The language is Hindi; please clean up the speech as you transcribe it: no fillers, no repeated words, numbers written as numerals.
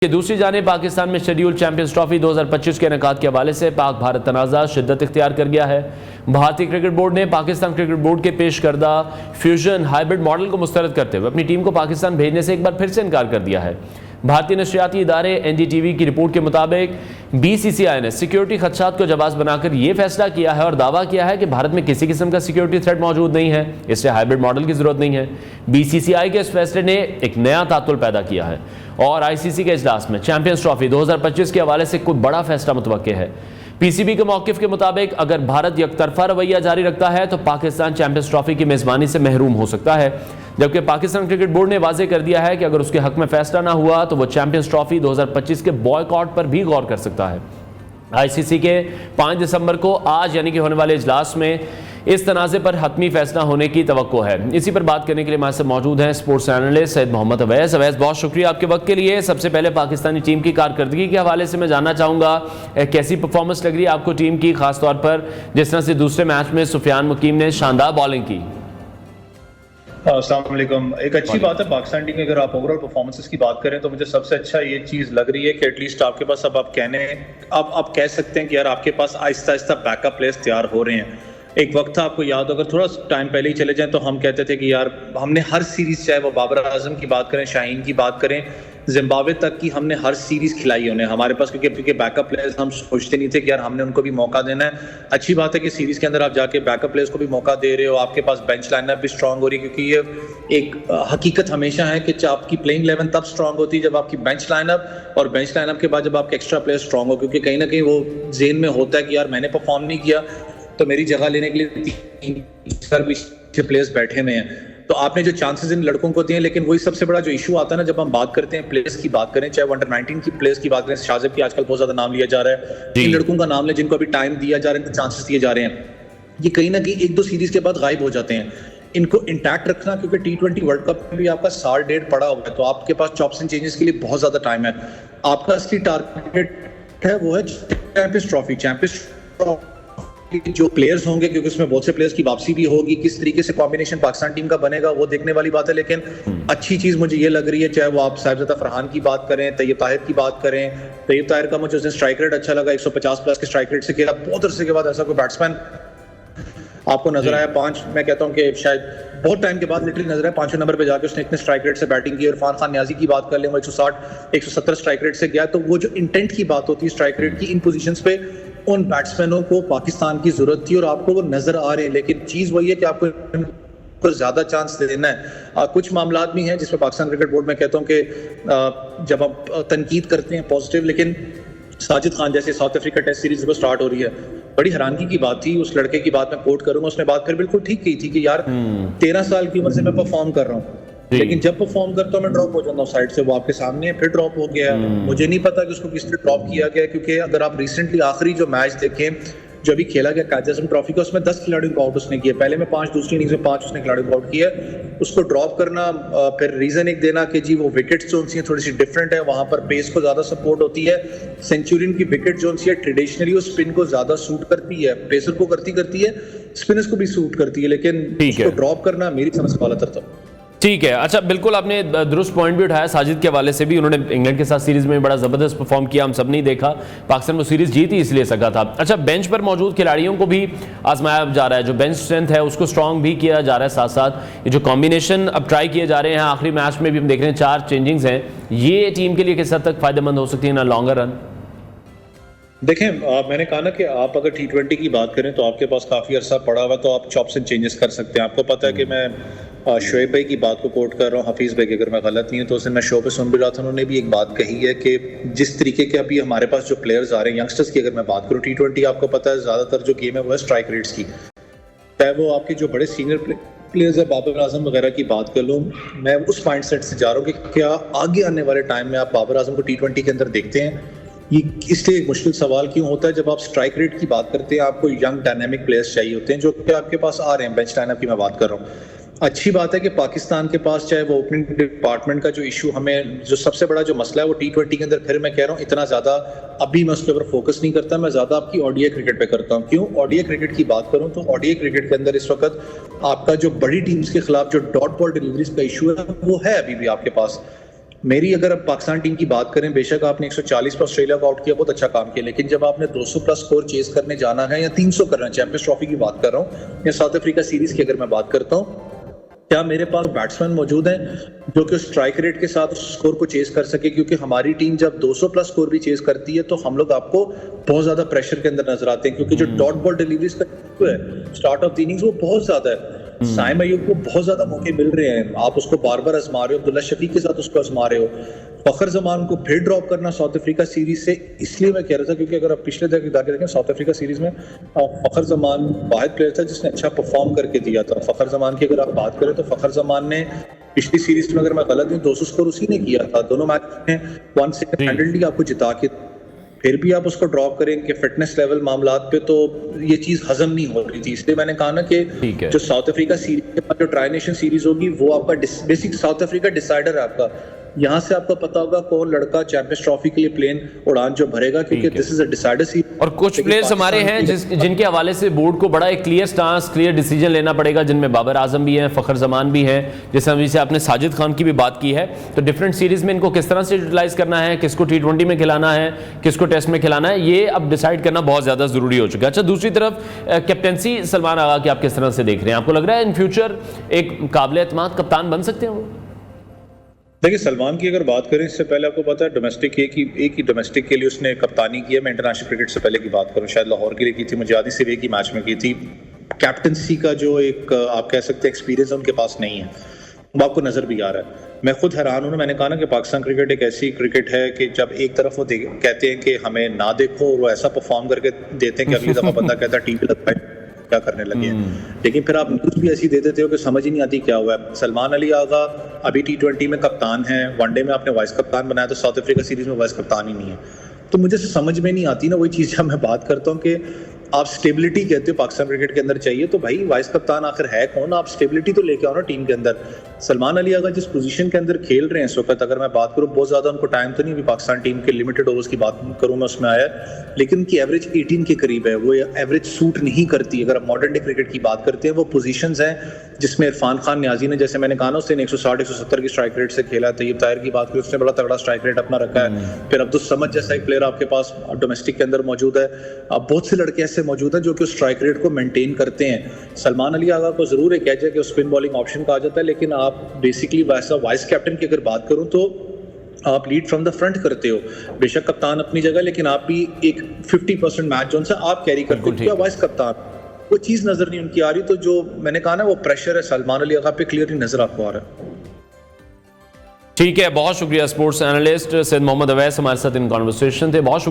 कि दूसरी जानिब पाकिस्तान में शेड्यूल चैंपियंस ट्रॉफी 2025 के इनेकाद के हवाले से पाक भारत तनाज़ा शिद्दत इख्तियार कर गया है। भारतीय क्रिकेट बोर्ड ने पाकिस्तान क्रिकेट बोर्ड के पेश करदा फ्यूजन हाइब्रिड मॉडल को मुस्तरद करते हुए अपनी टीम को पाकिस्तान भेजने से एक बार फिर से इनकार कर दिया है। भारतीय नशरियाती इदारे NDTV की रिपोर्ट के मुताबिक BCCI ने सिक्योरिटी खदशात को जवाब बनाकर यह फैसला किया है और दावा किया है कि भारत में किसी किस्म का सिक्योरिटी थ्रेट मौजूद नहीं है, इसलिए हाइब्रिड मॉडल की जरूरत नहीं है। BCCI के इस फैसले ने एक नया तातुल पैदा किया है और ICC के इजलास में चैंपियंस ट्रॉफी 2025 के हवाले से कोई बड़ा फैसला मुतवक्के है। PCB के मौक़िफ़ के मुताबिक अगर भारत यकतरफा रवैया जारी रखता है तो पाकिस्तान चैंपियंस ट्रॉफी की मेज़बानी से महरूम हो सकता है, जबकि पाकिस्तान क्रिकेट बोर्ड ने वाज़ेह कर दिया है कि अगर उसके हक में फैसला ना हुआ तो वह चैंपियंस ट्रॉफी 2025 के बॉयकॉट पर भी गौर कर सकता है। ICC के 5 दिसंबर को आज यानी कि होने वाले इजलास में इस तनाज़े पर हतमी फैसला होने की तवक्को है। इसी पर बात करने के लिए हमारे साथ मौजूद हैं स्पोर्ट्स एनालिस्ट सैयद मोहम्मद अवैस। बहुत शुक्रिया आपके वक्त के लिए। सबसे पहले पाकिस्तानी टीम की कारकर्दगी के हवाले से मैं जानना चाहूँगा, कैसी परफॉर्मेंस लग रही है आपको टीम की, खासतौर पर जिस तरह से दूसरे मैच में सुफियान मुकीम ने शानदार बॉलिंग की। अस्सलाम वालेकुम। एक अच्छी बात है पाकिस्तान टीम की, अगर आप ओवरऑल परफॉर्मेंसेस की बात करें तो मुझे सबसे अच्छा ये चीज़ लग रही है कि एटलीस्ट आपके पास अब आप कह सकते हैं कि यार आपके पास आहिस्ता आहिस्ता बैकअप प्लेयर्स तैयार हो रहे हैं। एक वक्त था, आपको याद हो, अगर थोड़ा टाइम पहले ही चले जाएं तो हम कहते थे कि यार हमने हर सीरीज़, चाहे वो बाबर आजम की बात करें, शाहीन की बात करें, जिम्बाब्वे तक की, हमने हर सीरीज़ खिलाई उन्हें हमारे पास, क्योंकि बैकअप प्लेयर्स हम सोचते नहीं थे कि यार हमने उनको भी मौका देना है। अच्छी बात है कि सीरीज़ के अंदर आप जाके बैकअप प्लेयर्स को भी मौका दे रहे हो, आपके पास बेंच लाइनअप भी स्ट्रांग हो रही है, क्योंकि ये एक हकीकत हमेशा है कि आपकी प्लेइंग 11 तब स्ट्रांग होती है जब आपकी बेंच लाइनअप, और बेंच लाइनअप के बाद जब आपके एक्स्ट्रा प्लेयर स्ट्रांग हो, क्योंकि कहीं ना कहीं वो जेन में होता है कि यार मैंने परफॉर्म नहीं किया तो मेरी जगह लेने के लिए 3 प्लेयर्स बैठे हुए हैं, तो आपने जो चांसेस इन लड़कों को दिए। लेकिन वही सबसे बड़ा जो इशू आता है ना, जब हम बात करते हैं प्लेयर्स की बात करें, चाहे वो अंडर 19 की प्लेयर्स की बात करें, शाजिब की आजकल बहुत ज्यादा नाम लिया जा रहा है, इन लड़कों का नाम ले जिनको अभी टाइम दिया जा रहा है, इनको चांसेस दिए जा रहे हैं, ये कहीं ना कहीं 1-2 सीरीज के बाद गायब हो जाते हैं। इनको इंटैक्ट रखना, क्योंकि T20 वर्ल्ड कप में भी आपका साल डेढ़ पड़ा हुआ है, तो आपके पास चॉप्स एंड चेंजेस के लिए बहुत ज्यादा टाइम है। आपका असली टारगेट है वो है चैंपियंस ट्रॉफी जो प्लेयर्स होंगे, क्योंकि उसमें बहुत से प्लेयर्स की वापसी भी होगी, किस तरीके से कॉम्बिनेशन पाकिस्तान टीम का बनेगा वो देखने वाली बात है। लेकिन अच्छी चीज मुझे ये लग रही है, चाहे वो आप साहिबजादा फरहान की बात करें, तैयब ताहिर की बात करें, तैयब ताहिर का मुझे उसने स्ट्राइक रेट अच्छा लगा, 150 प्लस के स्ट्राइक रेट से खेला। बहुत अरसे के बाद ऐसा कोई बैट्समैन आपको नजर आया। 5 मैं कहता हूँ कि शायद बहुत टाइम के बाद लिटरली नजर आया, 5वें नंबर पे जाके उसने इतने स्ट्राइक रेट से बैटिंग की। इरफान खान न्याजी की बात कर लें, वो 160-170 स्ट्राइक रेट से गया। तो वो जो इंटेंट की बात होती है स्ट्राइक रेट की, इन पोजीशंस पे उन बैट्समैनों को पाकिस्तान की जरूरत थी और आपको वो नजर आ रहे हैं। लेकिन चीज वही है कि आपको ज्यादा चांस देना है। कुछ मामला भी हैं जिसमें पाकिस्तान क्रिकेट बोर्ड में कहता हूं कि जब आप तनकीद करते हैं पॉजिटिव, लेकिन साजिद खान जैसे साउथ अफ्रीका टेस्ट सीरीज को स्टार्ट हो रही है, बड़ी हैरानगी की बात थी। उस लड़के की बात मैं कोट करूंगा, उसने बात कर बिल्कुल ठीक की थी कि यार 13 साल की उम्र से मैं परफॉर्म कर रहा हूँ, लेकिन जब परफॉर्म करता हूँ मैं ड्रॉप हो जाता हूँ साइड से। वो आपके सामने है, फिर ड्रॉप हो गया। मुझे नहीं पता कि उसको किसने ड्रॉप किया गया, क्योंकि अगर आप रिसेंटली आखिरी जो मैच देखें जो अभी खेला गया कायद आज़म ट्रॉफी का, उसमें 10 खिलाड़ियों को आउट उसने किया। पहले में 5, दूसरी इनिंग्स में 5 उसने खिलाड़ियों को आउट किया। उसको ड्रॉप करना, फिर रीजन एक देना कि जी वो विकेट्स जो सी थोड़ी सी डिफरेंट है, वहां पर पेस को ज्यादा सपोर्ट होती है। सेंचुरियन की विकेट जो सी है ट्रेडिशनली वो स्पिन को ज्यादा सूट करती है, पेसर को करती है, स्पिनर्स को भी सूट करती है, लेकिन उसको ड्रॉप करना मेरी समझ से गलत था। ठीक है, अच्छा, बिल्कुल आपने दुरुस्त पॉइंट भी उठाया। साजिद के हवाले से भी उन्होंने इंग्लैंड के साथ सीरीज में बड़ा ज़बरदस्त परफॉर्म किया, हम सब नहीं देखा, पाकिस्तान वो सीरीज जीती इसलिए सका था। अच्छा, बेंच पर मौजूद खिलाड़ियों को भी आजमाया जा रहा है, जो बेंच स्ट्रेंथ है उसको स्ट्रॉन्ग भी किया जा रहा है, साथ साथ ये जो कॉम्बिनेशन अब ट्राई किए जा रहे हैं, आखिरी मैच में भी हम देख रहे हैं 4 चेंजिंग्स हैं, ये टीम के लिए किस हद तक फायदेमंद हो सकती है ना लॉन्गर रन? देखें, मैंने कहा ना कि आप अगर T20 की बात करें तो आपके पास काफ़ी अरसा पड़ा हुआ, तो आप चॉप्स एंड चेंजेस कर सकते हैं। आपको पता है कि मैं शोएब भाई की बात को कोट कर रहा हूँ, हफीज़ भाई की, अगर मैं गलत नहीं हूँ तो उस दिन मैं शो पे सुन भी रहा था, उन्होंने भी एक बात कही है कि जिस तरीके के अभी हमारे पास जो प्लेयर्स आ रहे हैं यंगस्टर्स की, अगर मैं बात करूँ T20, आपको पता है ज़्यादातर जो गेम है वो है स्ट्राइक रेट्स की, चाहे वो आपके जो बड़े सीनियर प्लेयर्स है, बाबर आजम वगैरह की बात कर लूँ, मैं उस माइंड सेट से जा रहा हूँ कि क्या आगे आने वाले टाइम में आप बाबर आजम को T20 के अंदर देखते हैं। ये इसलिए एक मुश्किल सवाल क्यों होता है, जब आप स्ट्राइक रेट की बात करते हैं आपको यंग डायनामिक प्लेयर्स चाहिए होते हैं, जो कि आपके पास आ रहे हैं। बेंच लाइनअप की मैं बात कर रहा हूँ। अच्छी बात है कि पाकिस्तान के पास चाहे वो ओपनिंग डिपार्टमेंट का जो इशू, हमें जो सबसे बड़ा जो मसला है वो T20 के अंदर, फिर मैं कह रहा हूँ इतना ज्यादा अभी मैं उसके ऊपर फोकस नहीं करता, मैं ज्यादा आपकी ODI क्रिकेट पे करता हूँ। क्यों ODI क्रिकेट की बात करूँ तो ODI क्रिकेट के अंदर इस वक्त आपका जो बड़ी टीम्स के खिलाफ जो डॉट बॉल डिलीवरीज का इशू है वो है अभी भी आपके पास। मेरी अगर अब पाकिस्तान टीम की बात करें, बेशक आपने 140 पर ऑस्ट्रेलिया को आउट किया, बहुत अच्छा काम किया, लेकिन जब आपने 200 प्लस स्कोर चेस करने जाना है या 300 करना है, चैंपियंस ट्रॉफी की बात कर रहा हूँ या साउथ अफ्रीका सीरीज की अगर मैं बात करता हूँ, क्या मेरे पास बैट्समैन मौजूद हैं जो कि स्ट्राइक रेट के साथ उस स्कोर को चेस कर सके? क्योंकि हमारी टीम जब 200 प्लस स्कोर भी चेस करती है तो हम लोग आपको बहुत ज्यादा प्रेशर के अंदर नजर आते हैं, क्योंकि जो डॉट बॉल डिलीवरीज का है स्टार्ट ऑफ द इनिंग्स वो बहुत ज्यादा है। साइम अयूब को बहुत ज्यादा मौके मिल रहे हैं, आप उसको बार बार आजमा रहे हो, अब्दुल्ला शफीक के साथ उसको आजमा रहे हो। फखर जमान को फिर ड्रॉप करना साउथ अफ्रीका सीरीज से, इसलिए मैं कह रहा था क्योंकि अगर आप पिछले देखें साउथ अफ्रीका सीरीज में फखर जमान वाहिद प्लेयर था जिसने अच्छा परफॉर्म करके दिया था। फखर जमान की अगर आप बात करें तो फखर जमान ने पिछली सीरीज में, अगर मैं गलत नहीं, 200 स्कोर उसी ने किया था, दोनों मैच में 1 सेकंड हैंडल्ड आपको जिता के, फिर भी आप उसको ड्रॉप करें कि फिटनेस लेवल मामलात पे, तो ये चीज हजम नहीं हो रही थी। इसलिए मैंने कहा ना कि जो साउथ अफ्रीका सीरीज के बाद जो ट्राई नेशन सीरीज होगी वो आपका बेसिक साउथ अफ्रीका डिसाइडर है आपका। यहाँ से आपको पता होगा कौन लड़का चैंपियंस ट्रॉफी के लिए प्लेन उड़ान जो भरेगा, क्योंकि this is a decider series. और कुछ प्लेयर्स हमारे हैं जिनके हवाले से बोर्ड को बड़ा एक क्लियर स्टांस, क्लियर डिसीजन लेना पड़ेगा, जिनमें बाबर आजम भी हैं, फखर जमान भी हैं, जैसे अभी से आपने साजिद खान की भी बात की है। तो डिफरेंट सीरीज में इनको किस तरह से यूटिलाइज करना है, किसको T20 में खिलाना है, किसको टेस्ट में खिलाना है, ये अब डिसाइड करना बहुत ज्यादा जरूरी हो चुका है। अच्छा, दूसरी तरफ कैप्टेंसी सलमान आगा की आप किस तरह से देख रहे हैं? आपको लग रहा है इन फ्यूचर एक काबिल एतमाद कप्तान बन सकते हैं वो? देखिए, सलमान की अगर बात करें, इससे पहले आपको पता है डोमेस्टिक एक ही डोमेस्टिक के लिए उसने कप्तानी की है। मैं इंटरनेशनल क्रिकेट से पहले की बात करूं, शायद लाहौर के लिए की थी, मुझे याद ही सिर्फ एक ही मैच में की थी। कैप्टनसी का जो एक आप कह सकते हैं एक्सपीरियंस उनके पास नहीं है, वो आपको नजर भी आ रहा है। मैं खुद हैरान हूं, मैंने कहा ना कि पाकिस्तान क्रिकेट एक ऐसी क्रिकेट है कि जब एक तरफ वो कहते हैं कि हमें ना देखो, और वो ऐसा परफॉर्म करके देते हैं कि अगली दफा बंदा कहता है टीवी लगता है क्या करने लगे हैं, लेकिन फिर आप न्यूज भी ऐसी दे देते हो कि समझ ही नहीं आती क्या हुआ है। सलमान अली आगा अभी T20 में कप्तान है, वनडे में आपने वाइस कप्तान बनाया, तो साउथ अफ्रीका सीरीज में वाइस कप्तान ही नहीं है। तो मुझे समझ में नहीं आती ना वही चीज जब मैं बात करता हूँ कि आप स्टेबिलिटी कहते हो पाकिस्तान क्रिकेट के अंदर चाहिए, तो भाई वाइस कप्तान आखिर है कौन? आप स्टेबिलिटी तो लेके आओ ना टीम के अंदर। सलमान अली आगा जिस पोजीशन के अंदर खेल रहे हैं इस वक्त, अगर मैं बात करूं, बहुत ज्यादा उनको टाइम तो नहीं, अभी पाकिस्तान टीम के लिमिटेड ओवर्स की बात करूं मैं उसमें आया, लेकिन उनकी एवरेज 18 के करीब है, वो एवरेज सूट नहीं करती। अगर आप मॉडर्न डे क्रिकेट की बात करते हैं, वो पोजीशंस हैं जिसमें इरफान खान न्याजी ने, जैसे मैंने कहा ना, उसने 160-170 की स्ट्राइक रेट से खेला है। तैयब ताहिर की बात करें, उसने बड़ा तगड़ा स्ट्राइक रेट अपना रखा है। फिर अब्दुल समद जैसा एक प्लेयर आपके पास डोमेस्टिक के अंदर मौजूद है। अब बहुत से लड़के ऐसे मौजूद हैं जो कि स्ट्राइक रेट को मेंटेन करते हैं। सलमान अली आगा को जरूर एक एज है कि स्पिन बॉलिंग ऑप्शन का आ जाता है, लेकिन आप बेसिकली वैसा वाइस कैप्टन की अगर बात करूं तो आप लीड फ्रॉम द फ्रंट करते हो, बेशक कप्तान अपनी जगह, लेकिन आप भी एक 50% मैच जोन से आप कैरी करते हो, क्या वाइस कप्तान वो चीज नजर नहीं उनकी आ रही। तो जो मैंने कहा ना, वो प्रेशर है सलमान अली आगा पे क्लियरली नजर आपको आ रहा है। ठीक है, बहुत शुक्रिया। स्पोर्ट्स एनालिस्ट सैयद मोहम्मद अवैस हमारे साथ इन कॉन्वर्सेशन थे। बहुत